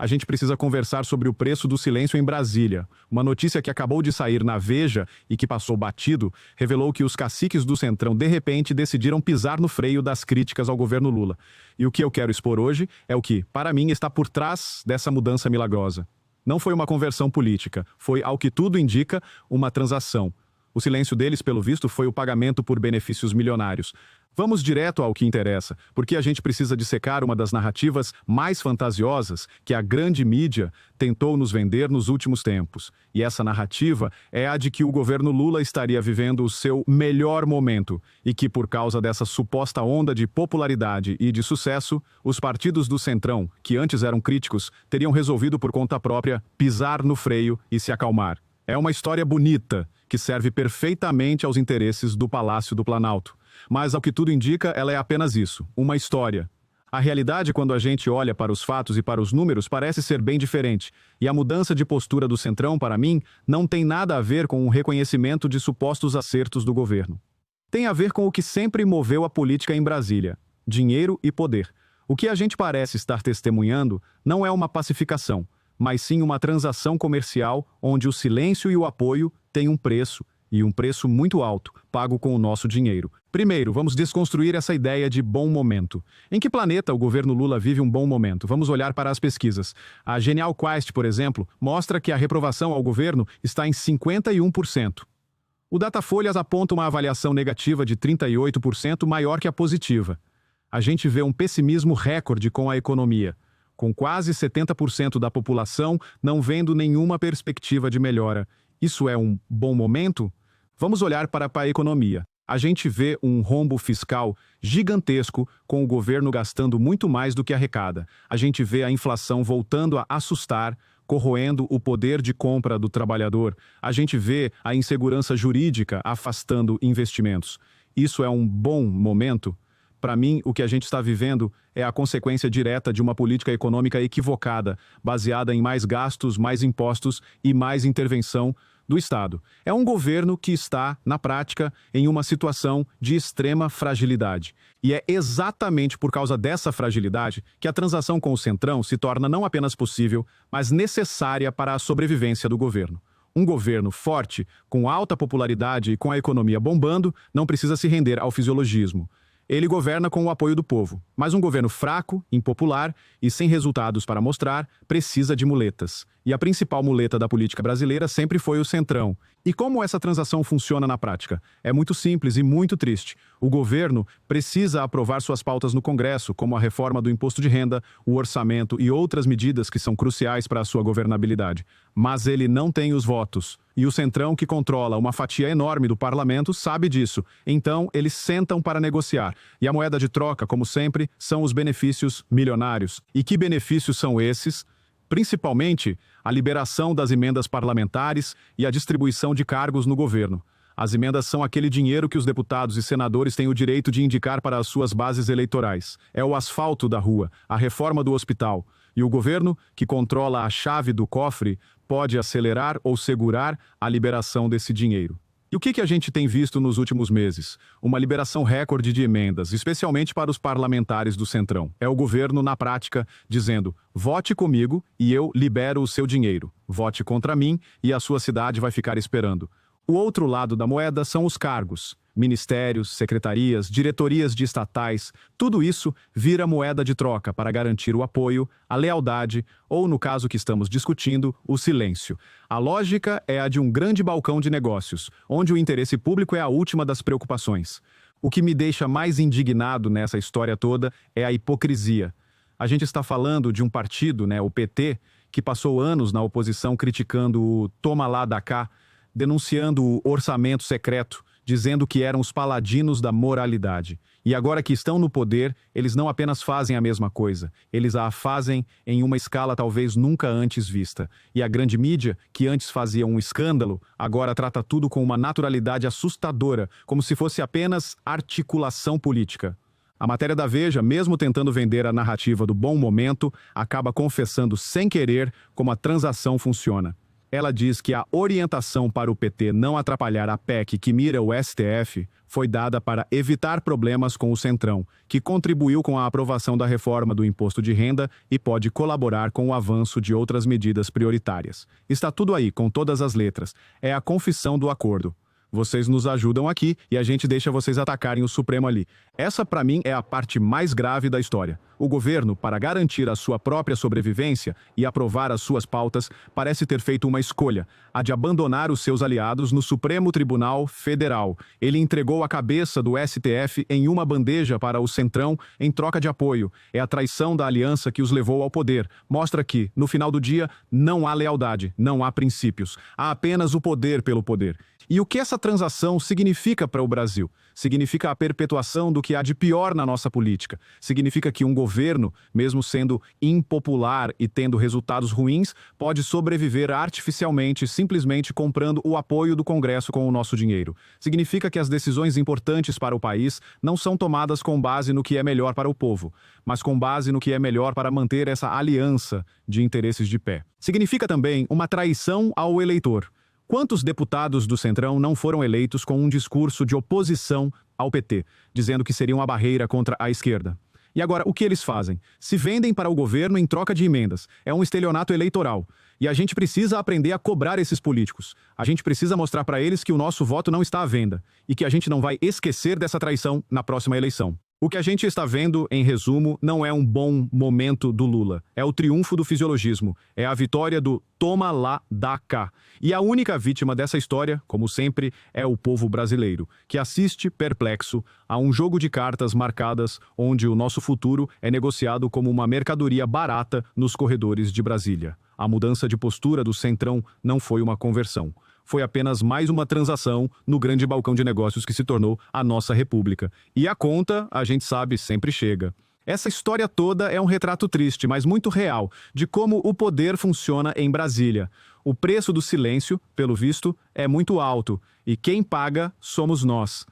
a gente precisa conversar sobre o preço do silêncio em Brasília. Uma notícia que acabou de sair na Veja e que passou batido revelou que os caciques do Centrão, de repente, decidiram pisar no freio das críticas ao governo Lula. E o que eu quero expor hoje é o que, para mim, está por trás dessa mudança milagrosa. Não foi uma conversão política, foi, ao que tudo indica, uma transação. O silêncio deles, pelo visto, foi o pagamento por benefícios milionários. Vamos direto ao que interessa, porque a gente precisa dissecar uma das narrativas mais fantasiosas que a grande mídia tentou nos vender nos últimos tempos. E essa narrativa é a de que o governo Lula estaria vivendo o seu melhor momento e que, por causa dessa suposta onda de popularidade e de sucesso, os partidos do Centrão, que antes eram críticos, teriam resolvido por conta própria pisar no freio e se acalmar. É uma história bonita, que serve perfeitamente aos interesses do Palácio do Planalto. Mas, ao que tudo indica, ela é apenas isso, uma história. A realidade, quando a gente olha para os fatos e para os números, parece ser bem diferente. E a mudança de postura do Centrão, para mim, não tem nada a ver com o reconhecimento de supostos acertos do governo. Tem a ver com o que sempre moveu a política em Brasília: dinheiro e poder. O que a gente parece estar testemunhando não é uma pacificação, mas sim uma transação comercial onde o silêncio e o apoio têm um preço, e um preço muito alto, pago com o nosso dinheiro. Primeiro, vamos desconstruir essa ideia de bom momento. Em que planeta o governo Lula vive um bom momento? Vamos olhar para as pesquisas. A Genial Quest, por exemplo, mostra que a reprovação ao governo está em 51%. O Datafolha aponta uma avaliação negativa de 38% maior que a positiva. A gente vê um pessimismo recorde com a economia, com quase 70% da população não vendo nenhuma perspectiva de melhora. Isso é um bom momento? Vamos olhar para a economia. A gente vê um rombo fiscal gigantesco, com o governo gastando muito mais do que arrecada. A gente vê a inflação voltando a assustar, corroendo o poder de compra do trabalhador. A gente vê a insegurança jurídica afastando investimentos. Isso é um bom momento? Para mim, o que a gente está vivendo é a consequência direta de uma política econômica equivocada, baseada em mais gastos, mais impostos e mais intervenção do Estado. É um governo que está, na prática, em uma situação de extrema fragilidade. E é exatamente por causa dessa fragilidade que a transação com o Centrão se torna não apenas possível, mas necessária para a sobrevivência do governo. Um governo forte, com alta popularidade e com a economia bombando, não precisa se render ao fisiologismo. Ele governa com o apoio do povo, mas um governo fraco, impopular e sem resultados para mostrar, precisa de muletas. E a principal muleta da política brasileira sempre foi o Centrão. E como essa transação funciona na prática? É muito simples e muito triste. O governo precisa aprovar suas pautas no Congresso, como a reforma do imposto de renda, o orçamento e outras medidas que são cruciais para a sua governabilidade. Mas ele não tem os votos. E o Centrão, que controla uma fatia enorme do parlamento, sabe disso. Então, eles sentam para negociar. E a moeda de troca, como sempre, são os benefícios milionários. E que benefícios são esses? Principalmente, a liberação das emendas parlamentares e a distribuição de cargos no governo. As emendas são aquele dinheiro que os deputados e senadores têm o direito de indicar para as suas bases eleitorais. É o asfalto da rua, a reforma do hospital. E o governo, que controla a chave do cofre, pode acelerar ou segurar a liberação desse dinheiro. E o que a gente tem visto nos últimos meses? Uma liberação recorde de emendas, especialmente para os parlamentares do Centrão. É o governo, na prática, dizendo: vote comigo e eu libero o seu dinheiro. Vote contra mim e a sua cidade vai ficar esperando. O outro lado da moeda são os cargos. Ministérios, secretarias, diretorias de estatais, tudo isso vira moeda de troca para garantir o apoio, a lealdade ou, no caso que estamos discutindo, o silêncio. A lógica é a de um grande balcão de negócios, onde o interesse público é a última das preocupações. O que me deixa mais indignado nessa história toda é a hipocrisia. A gente está falando de um partido, o PT, que passou anos na oposição criticando o toma lá da cá, denunciando o orçamento secreto, dizendo que eram os paladinos da moralidade. E agora que estão no poder, eles não apenas fazem a mesma coisa, eles a fazem em uma escala talvez nunca antes vista. E a grande mídia, que antes fazia um escândalo, agora trata tudo com uma naturalidade assustadora, como se fosse apenas articulação política. A matéria da Veja, mesmo tentando vender a narrativa do bom momento, acaba confessando sem querer como a transação funciona. Ela diz que a orientação para o PT não atrapalhar a PEC que mira o STF foi dada para evitar problemas com o Centrão, que contribuiu com a aprovação da reforma do imposto de renda e pode colaborar com o avanço de outras medidas prioritárias. Está tudo aí, com todas as letras. É a confissão do acordo. Vocês nos ajudam aqui e a gente deixa vocês atacarem o Supremo ali. Essa, para mim, é a parte mais grave da história. O governo, para garantir a sua própria sobrevivência e aprovar as suas pautas, parece ter feito uma escolha, a de abandonar os seus aliados no Supremo Tribunal Federal. Ele entregou a cabeça do STF em uma bandeja para o Centrão em troca de apoio. É a traição da aliança que os levou ao poder. Mostra que, no final do dia, não há lealdade, não há princípios. Há apenas o poder pelo poder. E o que essa transação significa para o Brasil? Significa a perpetuação do que há de pior na nossa política. Significa que um governo, mesmo sendo impopular e tendo resultados ruins, pode sobreviver artificialmente, simplesmente comprando o apoio do Congresso com o nosso dinheiro. Significa que as decisões importantes para o país não são tomadas com base no que é melhor para o povo, mas com base no que é melhor para manter essa aliança de interesses de pé. Significa também uma traição ao eleitor. Quantos deputados do Centrão não foram eleitos com um discurso de oposição ao PT, dizendo que seriam a barreira contra a esquerda? E agora, o que eles fazem? Se vendem para o governo em troca de emendas. É um estelionato eleitoral. E a gente precisa aprender a cobrar esses políticos. A gente precisa mostrar para eles que o nosso voto não está à venda e que a gente não vai esquecer dessa traição na próxima eleição. O que a gente está vendo, em resumo, não é um bom momento do Lula. É o triunfo do fisiologismo. É a vitória do toma lá, dá cá. E a única vítima dessa história, como sempre, é o povo brasileiro, que assiste perplexo a um jogo de cartas marcadas onde o nosso futuro é negociado como uma mercadoria barata nos corredores de Brasília. A mudança de postura do Centrão não foi uma conversão. Foi apenas mais uma transação no grande balcão de negócios que se tornou a nossa república. E a conta, a gente sabe, sempre chega. Essa história toda é um retrato triste, mas muito real, de como o poder funciona em Brasília. O preço do silêncio, pelo visto, é muito alto, e quem paga somos nós.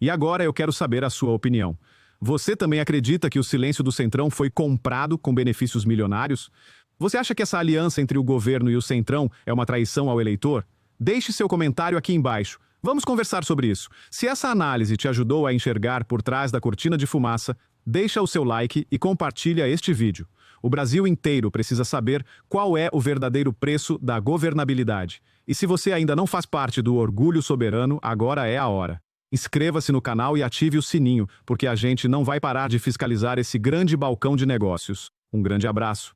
E agora eu quero saber a sua opinião. Você também acredita que o silêncio do Centrão foi comprado com benefícios milionários? Você acha que essa aliança entre o governo e o Centrão é uma traição ao eleitor? Deixe seu comentário aqui embaixo. Vamos conversar sobre isso. Se essa análise te ajudou a enxergar por trás da cortina de fumaça, deixa o seu like e compartilha este vídeo. O Brasil inteiro precisa saber qual é o verdadeiro preço da governabilidade. E se você ainda não faz parte do Orgulho Soberano, agora é a hora. Inscreva-se no canal e ative o sininho, porque a gente não vai parar de fiscalizar esse grande balcão de negócios. Um grande abraço.